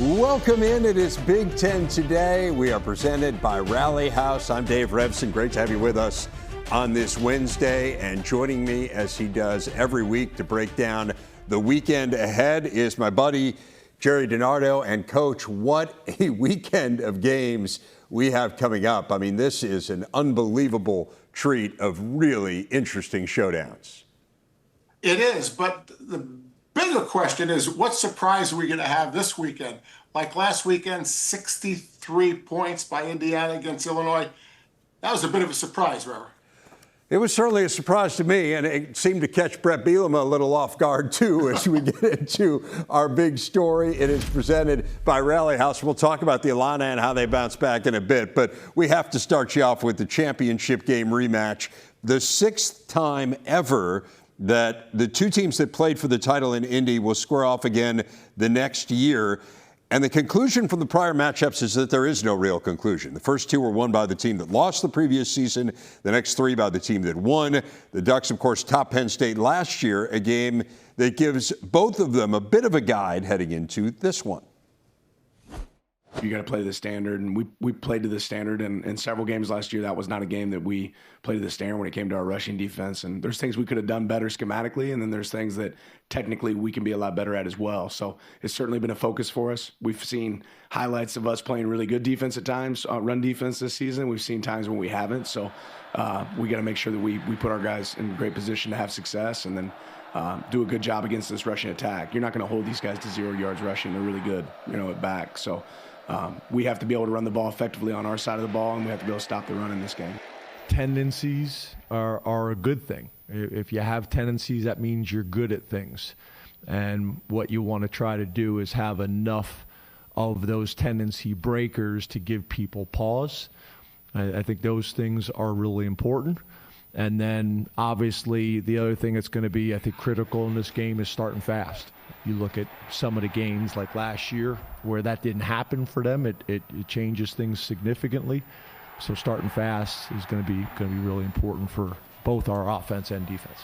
Welcome in. It is Big Ten Today. We are presented by Rally House. I'm Dave Revsine. Great to have you with us on this Wednesday. And joining me, as he does every week, to break down the weekend ahead is my buddy, Gerry DiNardo. And Coach, what a weekend of games we have coming up. I mean, this is an unbelievable treat of really interesting showdowns. It is, but the bigger question is, what surprise are we going to have this weekend? Like last weekend, 63 points by Indiana against Illinois. That was a bit of a surprise, Rever. It was certainly a surprise to me, and it seemed to catch Brett Bielema a little off guard, too, as we get into our big story. It is presented by Rally House. We'll talk about the Illini and how they bounce back in a bit, but we have to start you off with the championship game rematch. The sixth time ever that the two teams that played for the title in Indy will square off again the next year. And the conclusion from the prior matchups is that there is no real conclusion. The first two were won by the team that lost the previous season, the next three by the team that won. The Ducks, of course, topped Penn State last year, a game that gives both of them a bit of a guide heading into this one. You got to play to the standard, and we played to the standard. And in several games last year, that was not a game that we played to the standard when it came to our rushing defense. And there's things we could have done better schematically, and then there's things that technically we can be a lot better at as well. So it's certainly been a focus for us. We've seen highlights of us playing really good defense at times, run defense this season. We've seen times when we haven't. So we got to make sure that we put our guys in a great position to have success, and then do a good job against this rushing attack. You're not going to hold these guys to 0 yards rushing. They're really good, at back. So we have to be able to run the ball effectively on our side of the ball, and we have to be able to stop the run in this game. Tendencies are a good thing. If you have tendencies, that means you're good at things. And what you want to try to do is have enough of those tendency breakers to give people pause. I think those things are really important. And then, obviously, the other thing that's going to be, I think, critical in this game is starting fast. You look at some of the games like last year where that didn't happen for them. It changes things significantly. So starting fast is going to be really important for both our offense and defense.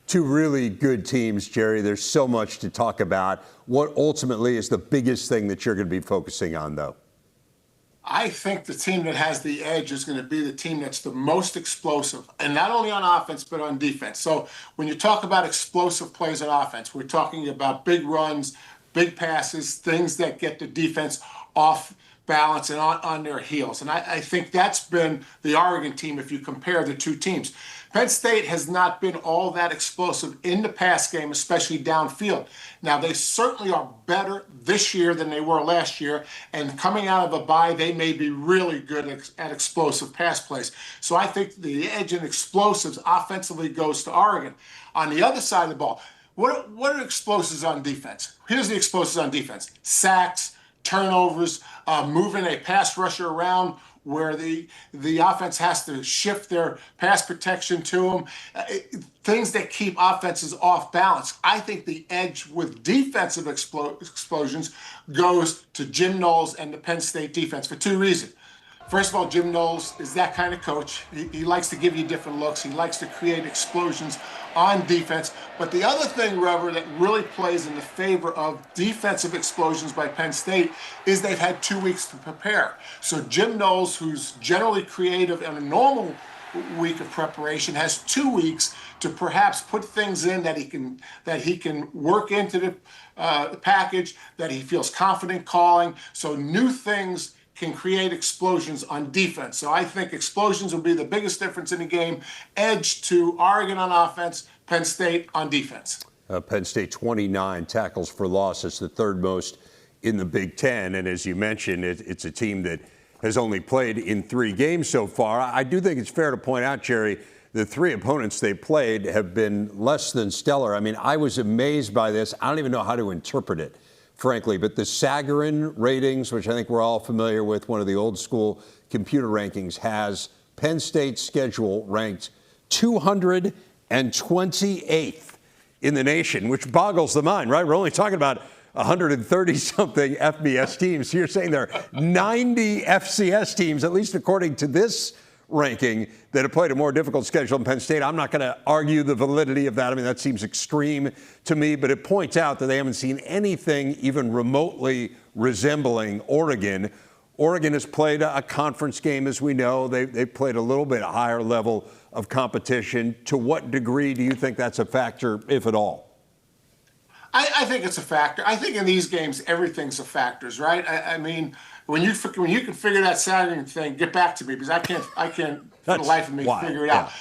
Two really good teams, Gerry. There's so much to talk about. What ultimately is the biggest thing that you're going to be focusing on, though? I think the team that has the edge is going to be the team that's the most explosive, and not only on offense, but on defense. So when you talk about explosive plays on offense, we're talking about big runs, big passes, things that get the defense off balance and on their heels. And I think that's been the Oregon team if you compare the two teams. Penn State has not been all that explosive in the pass game, especially downfield. Now, they certainly are better this year than they were last year, and coming out of a bye, they may be really good at explosive pass plays. So I think the edge in explosives offensively goes to Oregon. On the other side of the ball, what are explosives on defense? Here's the explosives on defense: sacks, turnovers, moving a pass rusher around where the offense has to shift their pass protection to them, things that keep offenses off balance. I think the edge with defensive explosions goes to Jim Knowles and the Penn State defense for two reasons. First of all, Jim Knowles is that kind of coach. He likes to give you different looks. He likes to create explosions on defense. But the other thing, Rever, that really plays in the favor of defensive explosions by Penn State is they've had 2 weeks to prepare. So Jim Knowles, who's generally creative in a normal week of preparation, has 2 weeks to perhaps put things in that he can work into the package, that he feels confident calling. So new things can create explosions on defense. So I think explosions will be the biggest difference in the game. Edge to Oregon on offense, Penn State on defense. Penn State 29 tackles for loss. It's the third most in the Big Ten. And as you mentioned, it's a team that has only played in 3 games so far. I do think it's fair to point out, Gerry, the 3 opponents they played have been less than stellar. I mean, I was amazed by this. I don't even know how to interpret it, frankly, but the Sagarin ratings, which I think we're all familiar with, one of the old school computer rankings, has Penn State's schedule ranked 228th in the nation, which boggles the mind, right? We're only talking about 130-something FBS teams. So you're saying there are 90 FCS teams, at least according to this ranking that have played a more difficult schedule than Penn State. I'm not going to argue the validity of that. I mean, that seems extreme to me, but it points out that they haven't seen anything even remotely resembling Oregon. Oregon has played a conference game, as we know. They've played a little bit higher level of competition. To what degree do you think that's a factor, if at all? I think it's a factor. I think in these games, everything's a factor, right? I mean, when you can figure that Saturday thing, get back to me, because I can't for the life of me figure it out.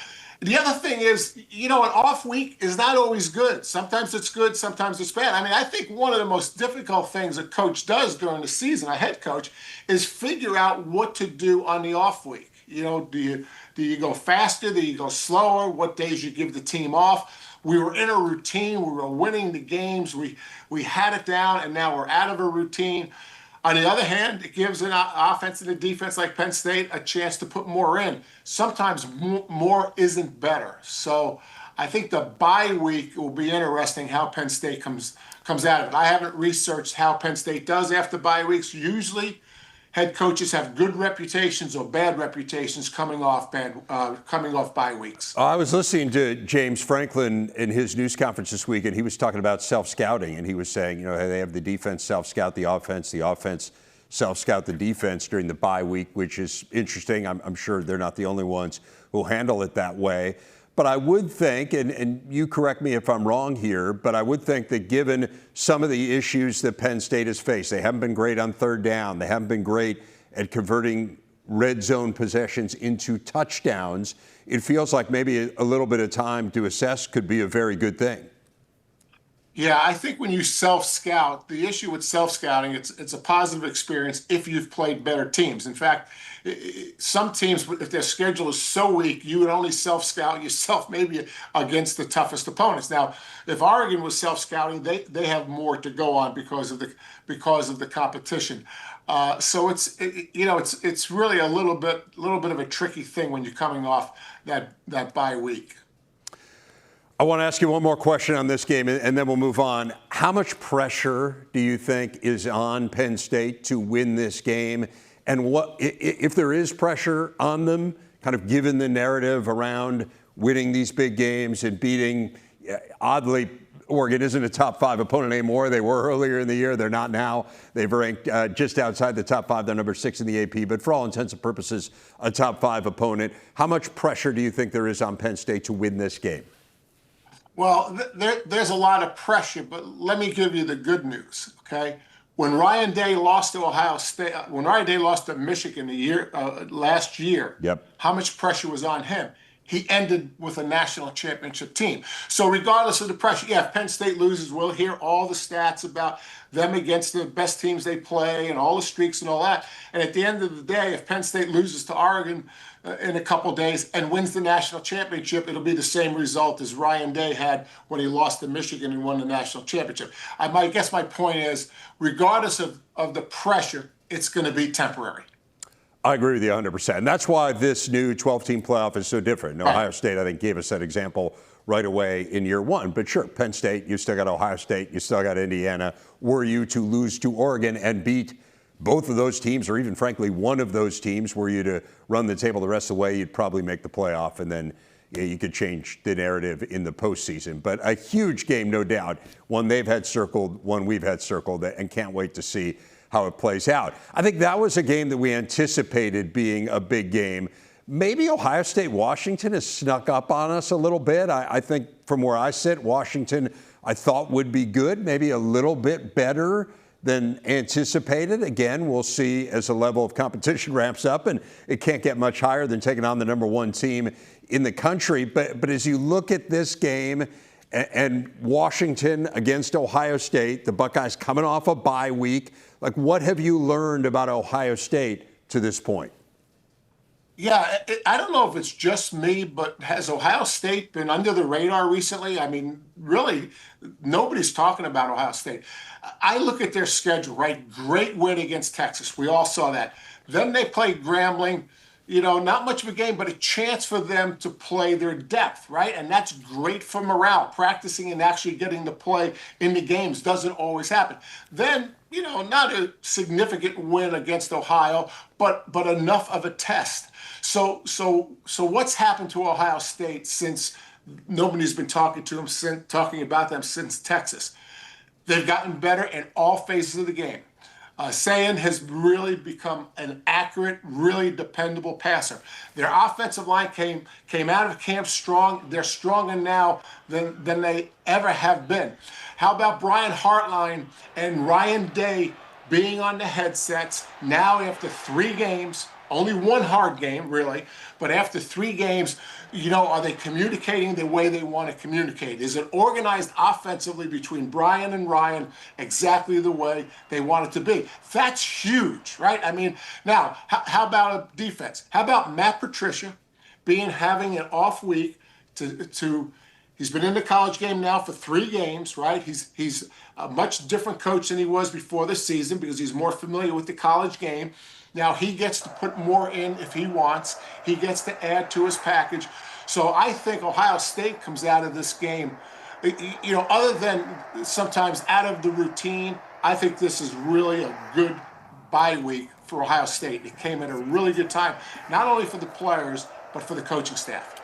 The other thing is, an off week is not always good. Sometimes it's good, sometimes it's bad. I mean, I think one of the most difficult things a coach does during the season, a head coach, is figure out what to do on the off week. Do you go faster? Do you go slower? What days you give the team off? We were in a routine. We were winning the games. We had it down, and now we're out of a routine. On the other hand, it gives an offense and a defense like Penn State a chance to put more in. Sometimes more isn't better. So I think the bye week will be interesting how Penn State comes out of it. I haven't researched how Penn State does after bye weeks. Usually, head coaches have good reputations or bad reputations coming off bye weeks. I was listening to James Franklin in his news conference this week, and he was talking about self-scouting, and he was saying, they have the defense self-scout the offense self-scout the defense during the bye week, which is interesting. I'm sure they're not the only ones who handle it that way. But I would think, and you correct me if I'm wrong here, but I would think that given some of the issues that Penn State has faced, they haven't been great on third down, they haven't been great at converting red zone possessions into touchdowns, it feels like maybe a little bit of time to assess could be a very good thing. Yeah, I think when you self-scout, the issue with self-scouting, it's a positive experience if you've played better teams. In fact, some teams, if their schedule is so weak, you would only self-scout yourself maybe against the toughest opponents. Now, if Oregon was self-scouting, they have more to go on because of the competition. So it's really a little bit of a tricky thing when you're coming off that bye week. I want to ask you one more question on this game, and then we'll move on. How much pressure do you think is on Penn State to win this game? And what, if there is pressure on them, kind of given the narrative around winning these big games and beating, oddly, Oregon isn't a top 5 opponent anymore. They were earlier in the year. They're not now. They've ranked just outside the top 5. They're number 6 in the AP, but for all intents and purposes, a top 5 opponent. How much pressure do you think there is on Penn State to win this game? Well, there's a lot of pressure, but let me give you the good news, okay? When Ryan Day lost to Ohio State, when Ryan Day lost to Michigan last year, how much pressure was on him? He ended with a national championship team. So regardless of the pressure, if Penn State loses, we'll hear all the stats about them against the best teams they play and all the streaks and all that. And at the end of the day, if Penn State loses to Oregon in a couple days and wins the national championship, it'll be the same result as Ryan Day had when he lost to Michigan and won the national championship. I guess my point is, regardless of the pressure, it's going to be temporary. I agree with you 100%. And that's why this new 12-team playoff is so different. And Ohio State, I think, gave us that example right away in year one. But sure, Penn State, you still got Ohio State, you still got Indiana. Were you to lose to Oregon and beat both of those teams, or even, frankly, one of those teams, were you to run the table the rest of the way, you'd probably make the playoff, and then you could change the narrative in the postseason. But a huge game, no doubt. One they've had circled, one we've had circled, and can't wait to see how it plays out. I think that was a game that we anticipated being a big game. Maybe Ohio State-Washington has snuck up on us a little bit. I think from where I sit, Washington I thought would be good, maybe a little bit better than anticipated. Again, we'll see as the level of competition ramps up, and it can't get much higher than taking on the number 1 team in the country. But as you look at this game and Washington against Ohio State, the Buckeyes coming off a bye week, like, what have you learned about Ohio State to this point? Yeah, I don't know if it's just me, but has Ohio State been under the radar recently? I mean, really, nobody's talking about Ohio State. I look at their schedule, right? Great win against Texas. We all saw that. Then they played Grambling, not much of a game, but a chance for them to play their depth, right? And that's great for morale. Practicing and actually getting to play in the games doesn't always happen. Then, not a significant win against Ohio, but enough of a test. So what's happened to Ohio State since nobody's been talking about them since Texas? They've gotten better in all phases of the game. Sayin has really become an accurate, really dependable passer. Their offensive line came out of camp strong. They're stronger now than they ever have been. How about Brian Hartline and Ryan Day being on the headsets now after 3 games? Only one hard game, really, but after 3 games, are they communicating the way they want to communicate? Is it organized offensively between Brian and Ryan exactly the way they want it to be? That's huge, right? I mean, now, how about a defense? How about Matt Patricia having an off week he's been in the college game now for 3 games, right? He's a much different coach than he was before the season because he's more familiar with the college game. Now he gets to put more in if he wants. He gets to add to his package. So I think Ohio State comes out of this game, other than sometimes out of the routine, I think this is really a good bye week for Ohio State. It came at a really good time, not only for the players, but for the coaching staff.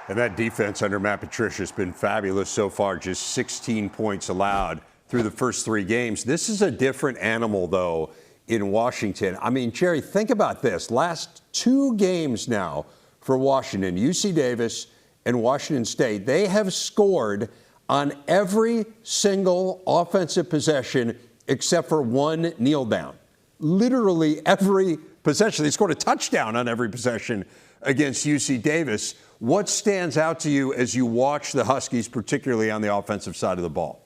And that defense under Matt Patricia has been fabulous so far, just 16 points allowed through the first 3 games. This is a different animal, though, in Washington. I mean, Gerry, think about this. Last 2 games now for Washington, UC Davis and Washington State, they have scored on every single offensive possession except for 1 kneel down. Literally every possession. They scored a touchdown on every possession against UC Davis. What stands out to you as you watch the Huskies, particularly on the offensive side of the ball?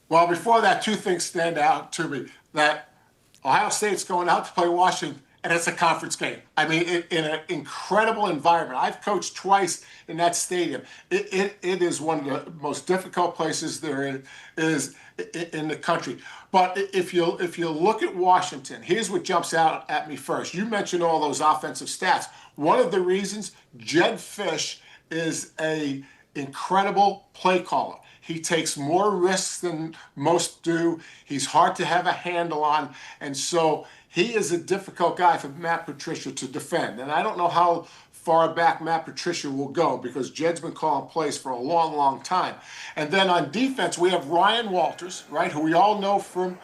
Well, before that, 2 things stand out to me. That Ohio State's going out to play Washington, and it's a conference game. I mean, in an incredible environment. I've coached twice in that stadium. It is one of the most difficult places there is in the country. But if you look at Washington, here's what jumps out at me first. You mentioned all those offensive stats. One of the reasons Jed Fish is an incredible play caller. He takes more risks than most do. He's hard to have a handle on. And so he is a difficult guy for Matt Patricia to defend. And I don't know how far back Matt Patricia will go because Jed's been calling plays for a long, long time. And then on defense, we have Ryan Walters, right, who we all know from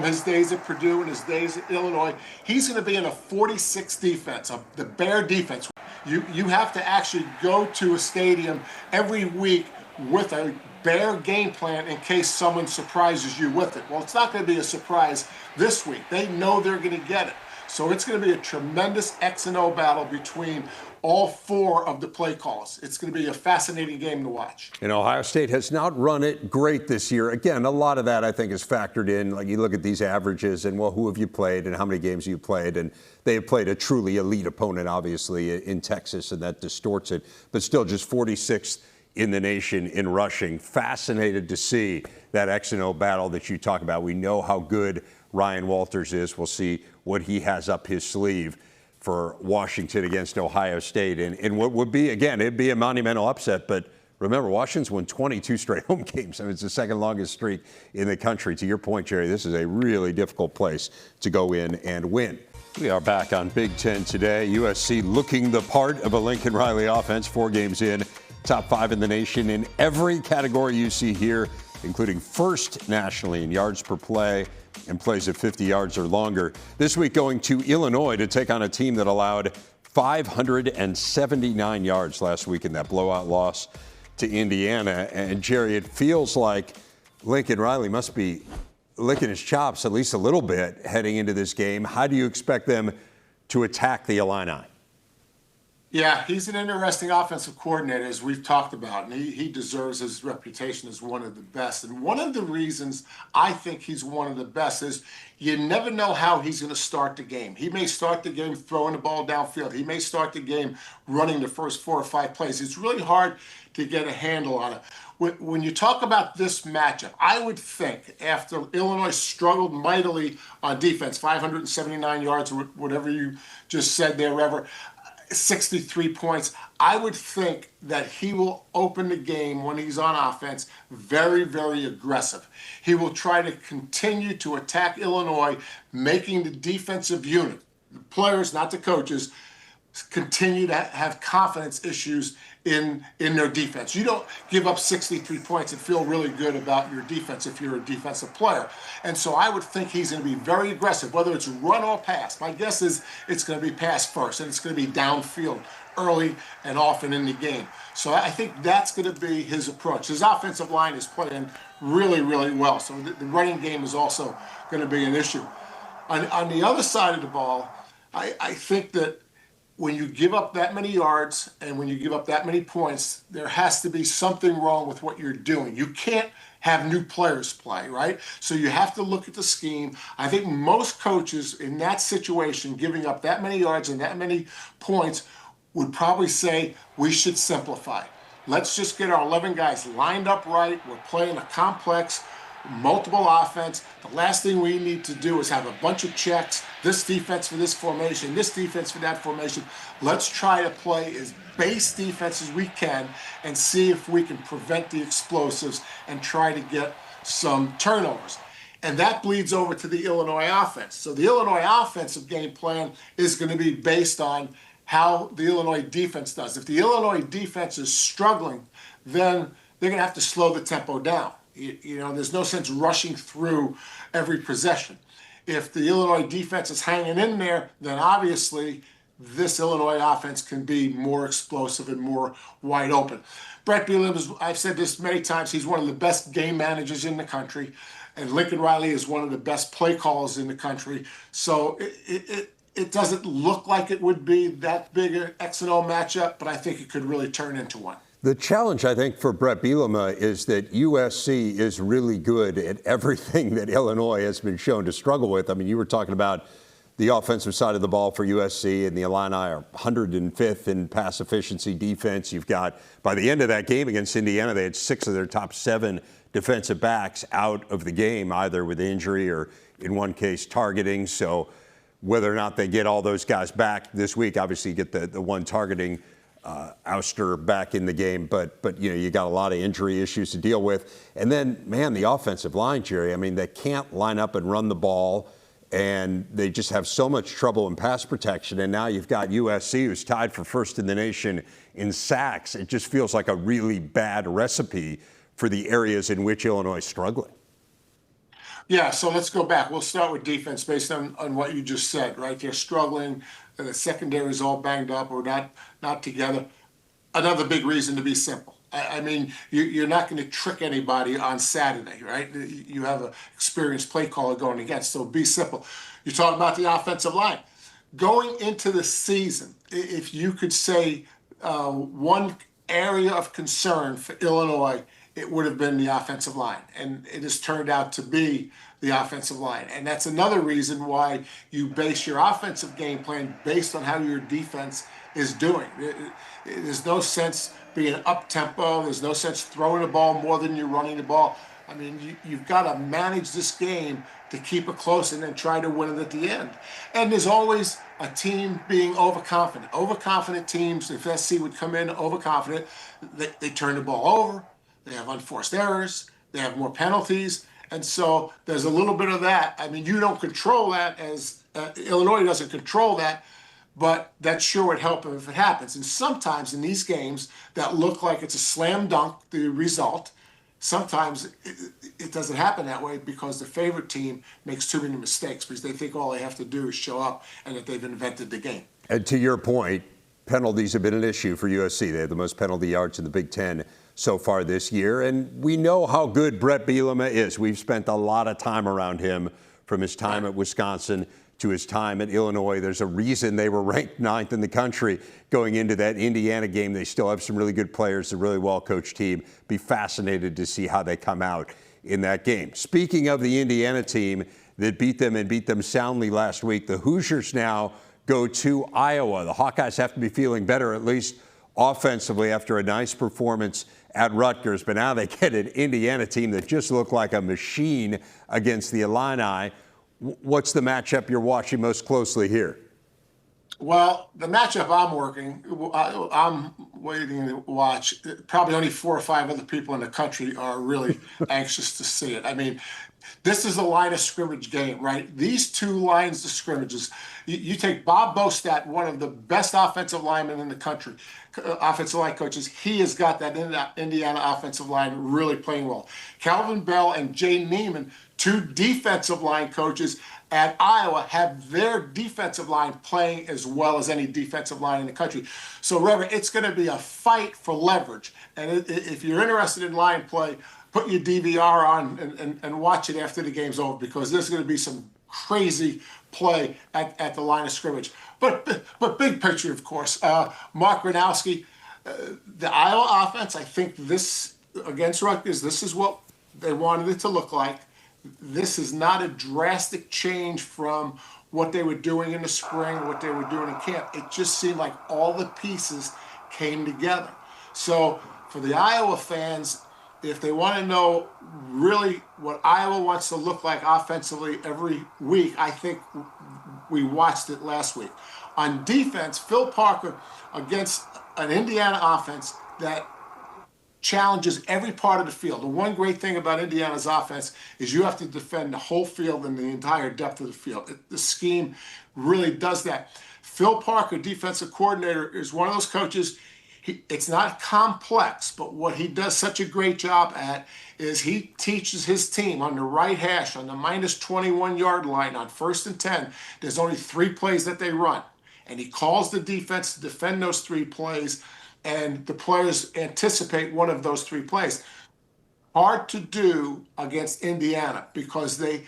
his days at Purdue and his days at Illinois. He's going to be in a 46 defense, the Bear defense. You have to actually go to a stadium every week with a Bear game plan in case someone surprises you with it. Well, it's not going to be a surprise this week. They know they're going to get it. So it's going to be a tremendous X and O battle between all 4 of the play callers. It's going to be a fascinating game to watch. And Ohio State has not run it great this year. Again, a lot of that I think is factored in. Like you look at these averages and, well, who have you played and how many games you played? And they have played a truly elite opponent, obviously, in Texas, and that distorts it. But still just 46th in the nation in rushing. Fascinated to see that X and O battle that you talk about. We know how good Ryan Walters is. We'll see what he has up his sleeve for Washington against Ohio State. And what would be, again, it'd be a monumental upset, but remember, Washington's won 22 straight home games. I mean, it's the 2nd longest streak in the country. To your point, Gerry, this is a really difficult place to go in and win. We are back on Big Ten today. USC looking the part of a Lincoln Riley offense, 4 games in. Top 5 in the nation in every category you see here, including first nationally in yards per play and plays at 50 yards or longer. This week going to Illinois to take on a team that allowed 579 yards last week in that blowout loss to Indiana. And Gerry, it feels like Lincoln Riley must be licking his chops at least a little bit heading into this game. How do you expect them to attack the Illini? Yeah, he's an interesting offensive coordinator, as we've talked about, and he deserves his reputation as one of the best. And one of the reasons I think he's one of the best is you never know how he's going to start the game. He may start the game throwing the ball downfield. He may start the game running the first 4 or 5 plays. It's really hard to get a handle on it. when you talk about this matchup, I would think after Illinois struggled mightily on defense, 579 yards, or whatever you just said there, Rever, 63 points, I would think that he will open the game when he's on offense very, very aggressive. He will try to continue to attack Illinois, making the defensive unit, the players, not the coaches, continue to have confidence issues in their defense. You don't give up 63 points and feel really good about your defense if you're a defensive player. And so I would think he's going to be very aggressive, whether it's run or pass. My guess is it's going to be pass first, and it's going to be downfield early and often in the game. So I think that's going to be his approach. His offensive line is playing really, really well. So the running game is also going to be an issue. On the other side of the ball, I think that when you give up that many yards and when you give up that many points, there has to be something wrong with what you're doing. You can't have new players play, right? So you have to look at the scheme. I think most coaches in that situation, giving up that many yards and that many points, would probably say we should simplify. Let's just get our 11 guys lined up right. We're playing a complex, multiple offense. The last thing we need to do is have a bunch of checks, this defense for this formation, this defense for that formation. Let's try to play as base defense as we can and see if we can prevent the explosives and try to get some turnovers. And that bleeds over to the Illinois offense. So the Illinois offensive game plan is going to be based on how the Illinois defense does. If the Illinois defense is struggling, then they're going to have to slow the tempo down. You know, there's no sense rushing through every possession. If the Illinois defense is hanging in there, then obviously this Illinois offense can be more explosive and more wide open. Brett Bielema, I've said this many times, he's one of the best game managers in the country, and Lincoln Riley is one of the best play callers in the country. So it doesn't look like it would be that big an X and O matchup, but I think it could really turn into one. The challenge, I think, for Brett Bielema is that USC is really good at everything that Illinois has been shown to struggle with. I mean, you were talking about the offensive side of the ball for USC, and the Illini are 105th in pass efficiency defense. You've got, by the end of that game against Indiana, they had 6 of their top 7 defensive backs out of the game, either with injury or, in one case, targeting. So whether or not they get all those guys back this week, obviously you get the one targeting ouster back in the game, but you know, you got a lot of injury issues to deal with. And then, man, the offensive line, Gerry, I mean, they can't line up and run the ball, and they just have so much trouble in pass protection. And now you've got USC, who's tied for first in the nation in sacks. It just feels like a really bad recipe for the areas in which Illinois is struggling. Yeah, so let's go back. We'll start with defense based on what you just said, right? They're struggling. The secondary is all banged up or not together. Another big reason to be simple. I mean, you're not going to trick anybody on Saturday, right? You have an experienced play caller going against, so be simple. You're talking about the offensive line. Going into the season, if you could say one area of concern for Illinois, it would have been the offensive line. And it has turned out to be the offensive line. And that's another reason why you base your offensive game plan based on how your defense is doing. There's no sense being up-tempo. There's no sense throwing the ball more than you're running the ball. I mean, you've got to manage this game to keep it close and then try to win it at the end. And there's always a team being overconfident. Overconfident teams, if SC would come in overconfident, they turn the ball over. They have unforced errors. They have more penalties. And so there's a little bit of that. I mean, you don't control that, as Illinois doesn't control that, but that sure would help if it happens. And sometimes in these games that look like it's a slam dunk, the result, sometimes it doesn't happen that way because the favorite team makes too many mistakes because they think all they have to do is show up and that they've invented the game. And to your point, penalties have been an issue for USC. They have the most penalty yards in the Big Ten so far this year. And we know how good Brett Bielema is. We've spent a lot of time around him, from his time at Wisconsin to his time at Illinois. There's a reason they were ranked 9th in the country going into that Indiana game. They still have some really good players, a really well-coached team. Be fascinated to see how they come out in that game. Speaking of the Indiana team that beat them soundly last week, the Hoosiers now go to Iowa. The Hawkeyes have to be feeling better, at least offensively after a nice performance at Rutgers, but now they get an Indiana team that just looked like a machine against the Illini. What's the matchup you're watching most closely here? Well, the matchup I'm waiting to watch, probably only 4 or 5 other people in the country are really anxious to see it. I mean, this is a line of scrimmage game, right? These two lines of scrimmages, you take Bob Bostat, one of the best offensive linemen in the country, offensive line coaches, he has got that Indiana offensive line really playing well. Calvin Bell and Jay Neiman, 2 defensive line coaches at Iowa, have their defensive line playing as well as any defensive line in the country. So, Reverend, it's going to be a fight for leverage. And if you're interested in line play, put your DVR on and watch it after the game's over, because there's going to be some crazy play at the line of scrimmage. But big picture, of course, Mark Gronowski, the Iowa offense, I think this against Rutgers, this is what they wanted it to look like. This is not a drastic change from what they were doing in the spring, what they were doing in camp. It just seemed like all the pieces came together. So for the Iowa fans, if they want to know really what Iowa wants to look like offensively every week, I think we watched it last week. On defense, Phil Parker against an Indiana offense that challenges every part of the field. The one great thing about Indiana's offense is you have to defend the whole field and the entire depth of the field. The scheme really does that. Phil Parker, defensive coordinator, is one of those coaches. It's not complex, but what he does such a great job at is he teaches his team on the right hash, on the minus 21-yard line, on 1st and 10. There's only 3 plays that they run. And he calls the defense to defend those 3 plays, and the players anticipate one of those 3 plays. Hard to do against Indiana because they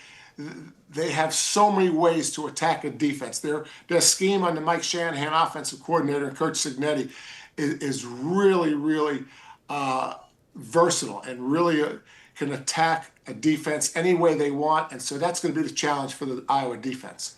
have so many ways to attack a defense. Their scheme on the Mike Shanahan offensive coordinator and Coach Cignetti is really, really versatile and really can attack a defense any way they want. And so that's going to be the challenge for the Iowa defense.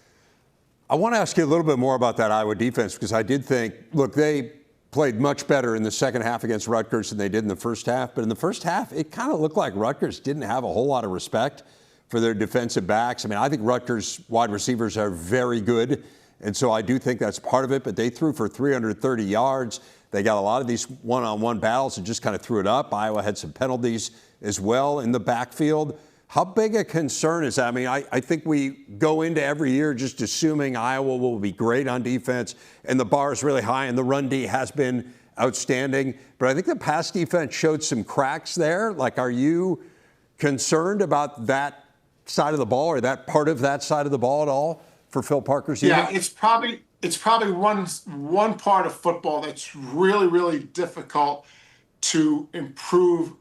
I want to ask you a little bit more about that Iowa defense, because I did think, look, they played much better in the second half against Rutgers than they did in the first half. But in the first half, it kind of looked like Rutgers didn't have a whole lot of respect for their defensive backs. I mean, I think Rutgers wide receivers are very good, and so I do think that's part of it. But they threw for 330 yards. They got a lot of these one-on-one battles and just kind of threw it up. Iowa had some penalties as well in the backfield. How big a concern is that? I mean, I think we go into every year just assuming Iowa will be great on defense, and the bar is really high, and the run D has been outstanding. But I think the pass defense showed some cracks there. Like, are you concerned about that side of the ball, or that part of that side of the ball at all for Phil Parker's unit? Yeah, it's probably one part of football that's really, really difficult to improve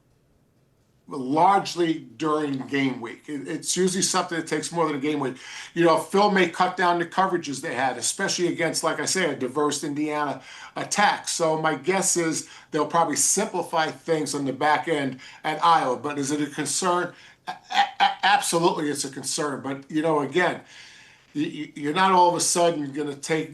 largely during game week. It's usually something that takes more than a game week. You know, Phil may cut down the coverages they had, especially against, like I say, a diverse Indiana attack. So my guess is they'll probably simplify things on the back end at Iowa. But is it a concern? Absolutely, it's a concern. But, you know, again, you're not all of a sudden going to take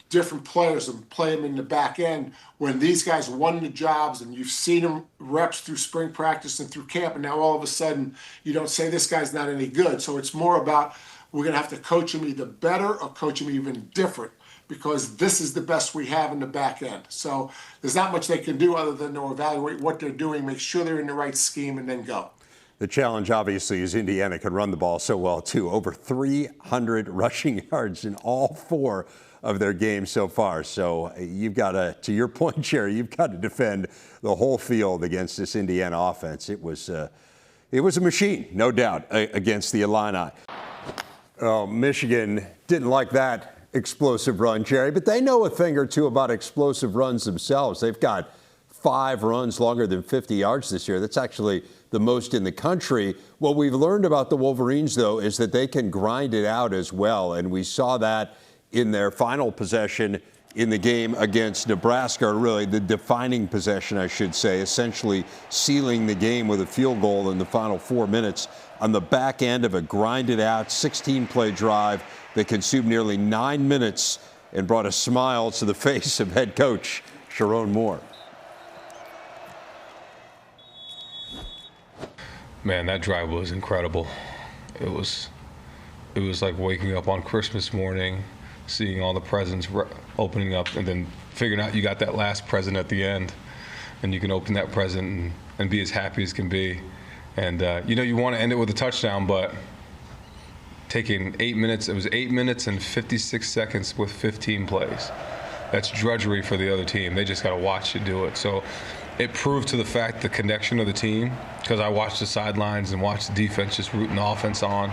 different players and play them in the back end when these guys won the jobs and you've seen them reps through spring practice and through camp, and now all of a sudden you don't say this guy's not any good. So it's more about we're going to have to coach him either better or coach him even different, because this is the best we have in the back end. So there's not much they can do other than to evaluate what they're doing, make sure they're in the right scheme, and then go. The challenge, obviously, is Indiana can run the ball so well, too. Over 300 rushing yards in all 4 of their games so far. So you've got to your point, Gerry, you've got to defend the whole field against this Indiana offense. It was a machine, no doubt, against the Illini. Michigan didn't like that explosive run, Gerry, but they know a thing or two about explosive runs themselves. They've got 5 runs longer than 50 yards this year. That's actually the most in the country. What we've learned about the Wolverines, though, is that they can grind it out as well, and we saw that in their final possession in the game against Nebraska, or really the defining possession, I should say, essentially sealing the game with a field goal in the final 4 minutes on the back end of a grinded-out 16-play drive that consumed nearly 9 minutes and brought a smile to the face of head coach Sharon Moore. Man, that drive was incredible. It was like waking up on Christmas morning, seeing all the presents opening up, and then figuring out you got that last present at the end, and you can open that present and be as happy as can be. And you want to end it with a touchdown, but taking 8 minutes, it was 8 minutes and 56 seconds with 15 plays. That's drudgery for the other team. They just got to watch you do it. So it proved to the fact the connection of the team, because I watched the sidelines and watched the defense just rooting the offense on,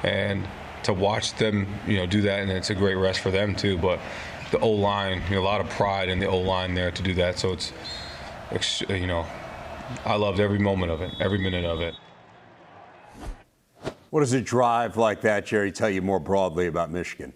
and to watch them, do that, and it's a great rest for them too. But the O-line, a lot of pride in the O-line there to do that. So it's, I loved every moment of it, every minute of it. What does a drive like that, Gerry, tell you more broadly about Michigan?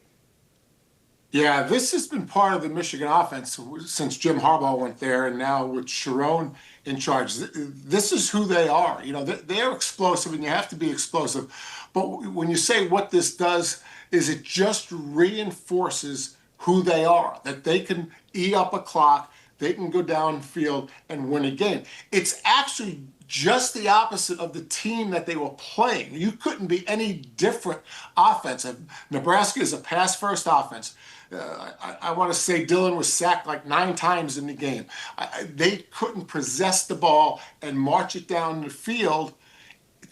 Yeah, this has been part of the Michigan offense since Jim Harbaugh went there, and now with Sharon in charge. This is who they are. They're explosive, and you have to be explosive. But when you say what this does, is it just reinforces who they are, that they can eat up a clock, they can go downfield and win a game. It's actually just the opposite of the team that they were playing. You couldn't be any different offensive. Nebraska is a pass-first offense. I want to say Dillon was sacked like 9 times in the game. They couldn't possess the ball and march it down the field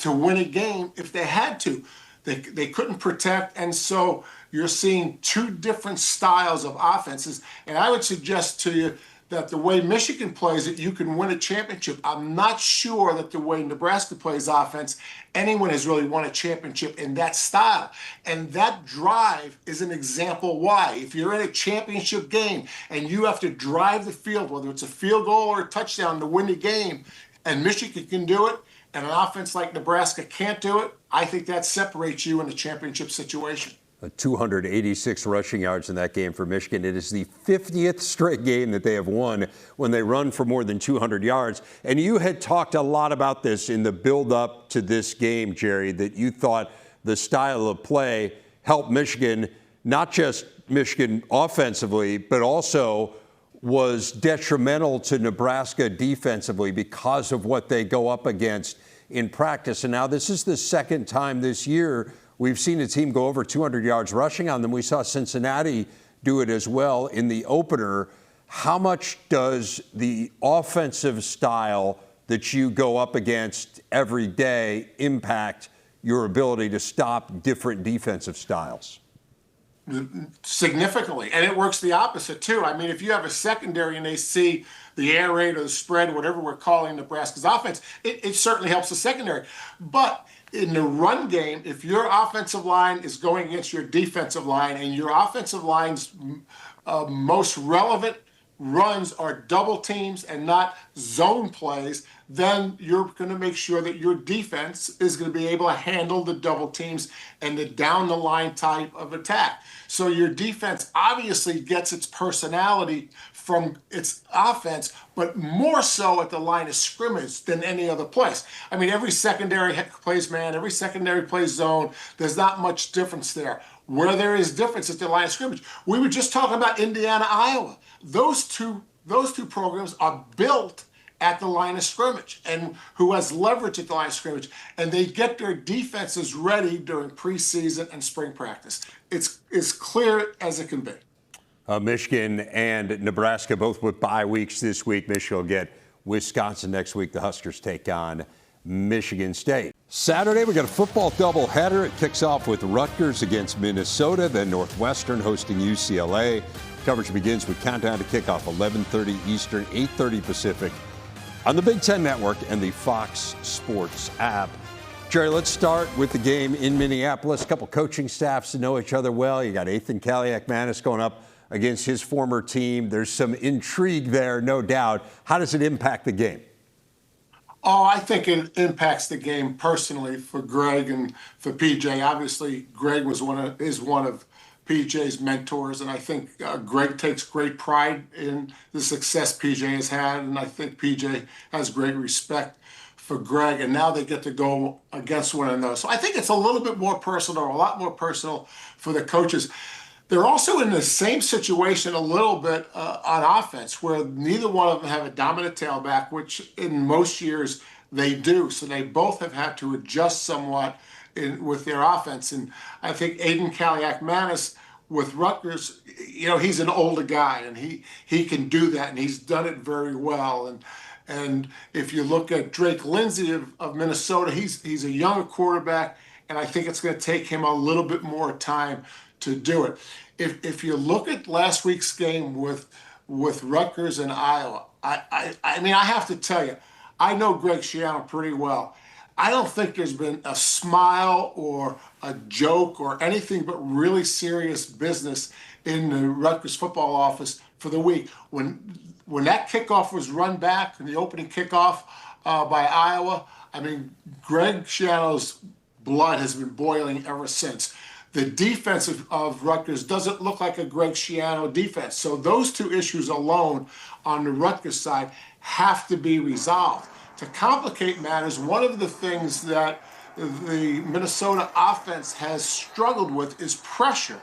to win a game if they had to. They couldn't protect, and so you're seeing 2 different styles of offenses. And I would suggest to you that the way Michigan plays it, you can win a championship. I'm not sure that the way Nebraska plays offense, anyone has really won a championship in that style. And that drive is an example why. If you're in a championship game and you have to drive the field, whether it's a field goal or a touchdown to win the game, and Michigan can do it, and an offense like Nebraska can't do it, I think that separates you in a championship situation. 286 rushing yards in that game for Michigan. It is the 50th straight game that they have won when they run for more than 200 yards. And you had talked a lot about this in the build-up to this game, Gerry, that you thought the style of play helped Michigan, not just Michigan offensively, but also was detrimental to Nebraska defensively because of what they go up against in practice. And now this is the second time this year we've seen a team go over 200 yards rushing on them. We saw Cincinnati do it as well in the opener. How much does the offensive style that you go up against every day impact your ability to stop different defensive styles? Significantly, and it works the opposite too. I mean, if you have a secondary and they see the air raid or the spread, whatever we're calling Nebraska's offense, it certainly helps the secondary. But in the run game, if your offensive line is going against your defensive line and your offensive line's most relevant runs are double teams and not zone plays, then you're going to make sure that your defense is going to be able to handle the double teams and the down the line type of attack. So your defense obviously gets its personality from its offense, but more so at the line of scrimmage than any other place. I mean, every secondary plays man, every secondary plays zone. There's not much difference there. Where there is difference at the line of scrimmage. We were just talking about Indiana, Iowa. Those two programs are built at the line of scrimmage and who has leverage at the line of scrimmage, and they get their defenses ready during preseason and spring practice. It's as clear as it can be. Michigan and Nebraska both with bye weeks this week. Michigan will get Wisconsin next week. The Huskers take on Michigan State. Saturday, we got a football doubleheader. It kicks off with Rutgers against Minnesota, then Northwestern hosting UCLA. Coverage begins with countdown to kickoff, 11:30 Eastern, 8:30 Pacific, on the Big Ten Network and the Fox Sports app. Gerry, let's start with the game in Minneapolis. A couple coaching staffs that know each other well. You got Ethan Kaliak-Manis going up against his former team. There's some intrigue there, no doubt. How does it impact the game? Oh, I think it impacts the game personally for Greg and for PJ. Obviously, Greg is one of PJ's mentors, and I think Greg takes great pride in the success PJ has had, and I think PJ has great respect for Greg, and now they get to go against one another. So I think it's a little bit more personal, or a lot more personal for the coaches. They're also in the same situation a little bit on offense, where neither one of them have a dominant tailback, which in most years they do. So they both have had to adjust somewhat with their offense. And I think Aiden Kaliak-Manis with Rutgers, he's an older guy, and he can do that, and he's done it very well. And if you look at Drake Lindsay of Minnesota, he's a younger quarterback, and I think it's going to take him a little bit more time to do it. If you look at last week's game with Rutgers and Iowa, I mean, I have to tell you, I know Greg Schiano pretty well. I don't think there's been a smile or a joke or anything but really serious business in the Rutgers football office for the week. When that kickoff was run back, the opening kickoff by Iowa, I mean, Greg Schiano's blood has been boiling ever since. The defense of Rutgers doesn't look like a Greg Schiano defense. So those two issues alone on the Rutgers side have to be resolved. To complicate matters, one of the things that the Minnesota offense has struggled with is pressure.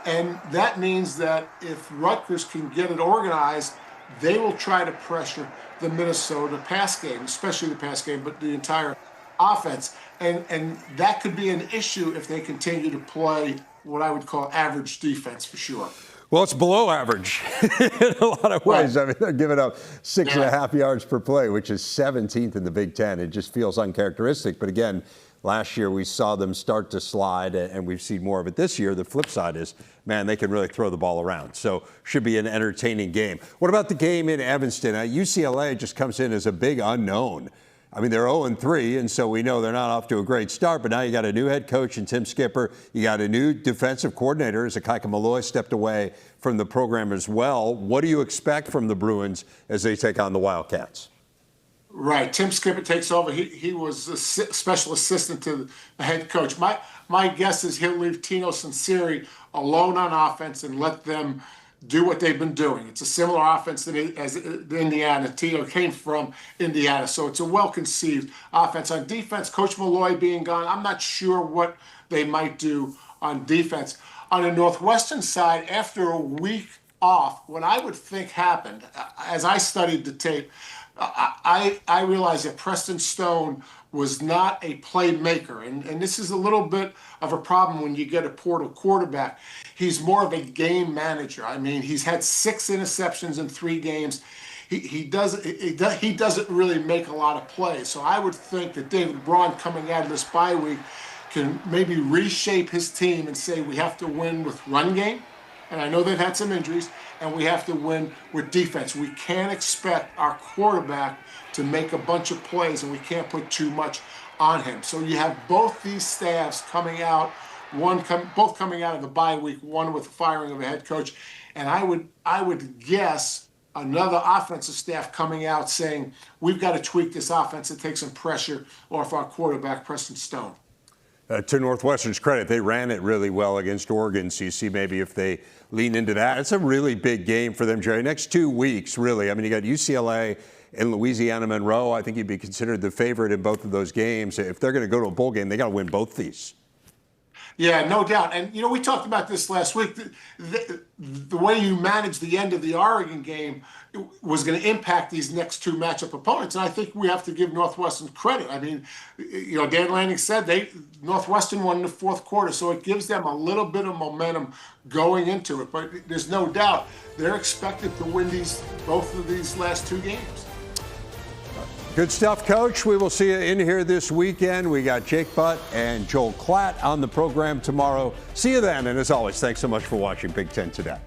And that means that if Rutgers can get it organized, they will try to pressure the Minnesota pass game, especially the pass game, but the entire offense. And that could be an issue if they continue to play what I would call average defense for sure. Well, it's below average in a lot of ways. Right. I mean, they're giving up 6.5 yards per play, which is 17th in the Big Ten. It just feels uncharacteristic. But again, last year we saw them start to slide, and we've seen more of it this year. The flip side is, man, they can really throw the ball around. So should be an entertaining game. What about the game in Evanston? UCLA just comes in as a big unknown. I mean, they're 0-3, and so we know they're not off to a great start, but now you got a new head coach in Tim Skipper. You got a new defensive coordinator as Akaika Malloy stepped away from the program as well. What do you expect from the Bruins as they take on the Wildcats? Right. Tim Skipper takes over. He was a special assistant to the head coach. My guess is he'll leave Tino Sinceri alone on offense and let them do what they've been doing. It's a similar offense as Indiana. Tino came from Indiana, so it's a well-conceived offense. On defense, Coach Malloy being gone, I'm not sure what they might do on defense. On the Northwestern side, after a week off, what I would think happened, as I studied the tape, I realized that Preston Stone was not a playmaker. And this is a little bit of a problem when you get a portal quarterback. He's more of a game manager. I mean, he's had 6 interceptions in 3 games. He doesn't really make a lot of plays. So I would think that David Braun, coming out of this bye week, can maybe reshape his team and say we have to win with run game. And I know they've had some injuries, and we have to win with defense. We can't expect our quarterback to make a bunch of plays, and we can't put too much on him. So you have both these staffs coming out, both coming out of the bye week, one with the firing of a head coach, and I would guess another offensive staff coming out saying we've got to tweak this offense and take some pressure off our quarterback, Preston Stone. To Northwestern's credit, they ran it really well against Oregon, so you see maybe if they lean into that. It's a really big game for them, Gerry. Next 2 weeks, really. I mean, you got UCLA and Louisiana Monroe. I think you'd be considered the favorite in both of those games. If they're going to go to a bowl game, they got to win both these. Yeah, no doubt. And, we talked about this last week. The way you manage the end of the Oregon game was going to impact these next 2 matchup opponents. And I think we have to give Northwestern credit. I mean, Dan Lanning said Northwestern won in the 4th quarter, so it gives them a little bit of momentum going into it. But there's no doubt they're expected to win both of these last 2 games. Good stuff, Coach. We will see you in here this weekend. We got Jake Butt and Joel Klatt on the program tomorrow. See you then. And as always, thanks so much for watching Big Ten Today.